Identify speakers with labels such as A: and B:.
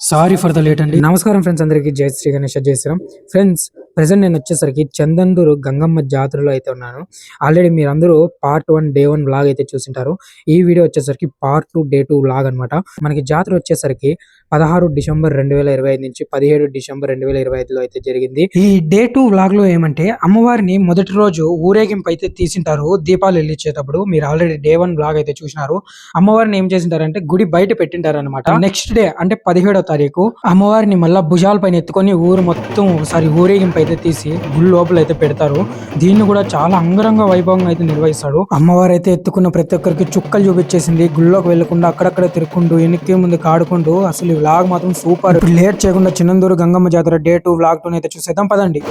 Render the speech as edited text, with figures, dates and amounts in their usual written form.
A: Sorry for the late అండి. నమస్కారం friends, అందరికి జై శ్రీ గణేష్, జై శ్రీరామ్. ఫ్రెండ్స్, ప్రెసెంట్ నేను వచ్చేసరికి చందందూరు గంగమ్మ జాతరలో అయితే ఉన్నాను. ఆల్రెడీ మీరు అందరూ పార్ట్ 1 డే 1 వ్లాగ్ అయితే చూసింటారు. ఈ వీడియో వచ్చేసరికి పార్ట్ 2 డే 2 వ్లాగ్ అనమాట. మనకి జాతర వచ్చేసరికి 16 డిసెంబర్ 2025 నుంచి 17 డిసెంబర్ 2025లో అయితే జరిగింది. ఈ డే 2 వ్లాగ్ లో ఏమంటే అమ్మవారిని మొదటి రోజు ఊరేగింపు అయితే తీసింటారు. దీపాలు వెలిగించేటప్పుడు మీరు ఆల్రెడీ డే 1 వ్లాగ్ అయితే చూసినారు. అమ్మవారిని ఏం చేసింటారంటే గుడి బయట పెట్టింటారు అనమాట. నెక్స్ట్ డే అంటే 17వ తారీఖు అమ్మవారిని మళ్ళా భుజాల పైన ఎత్తుకొని ఊరు మొత్తం ఒకసారి ఊరేగింపు అయితే తీసి గుడి లోపల అయితే పెడతారు. దీన్ని కూడా చాలా అంగరంగ వైభవంగా అయితే నిర్వహిస్తాడు. అమ్మవారు అయితే ఎత్తుకున్న ప్రతి ఒక్కరికి చుక్కలు చూపించేసింది. గుళ్ళోకి వెళ్లకుండా అక్కడక్కడ తిరుక్కుంటూ వెనక్కి ముందు కాడుకుంటూ అసలు ఈ వ్లాగ్ మాత్రం సూపర్. లేట్ చేయకుండా చిన్నందూరు గంగమ్మ జాతర డే 2 వ్లాగ్ 2 అయితే చూసేద్దాం పదండి.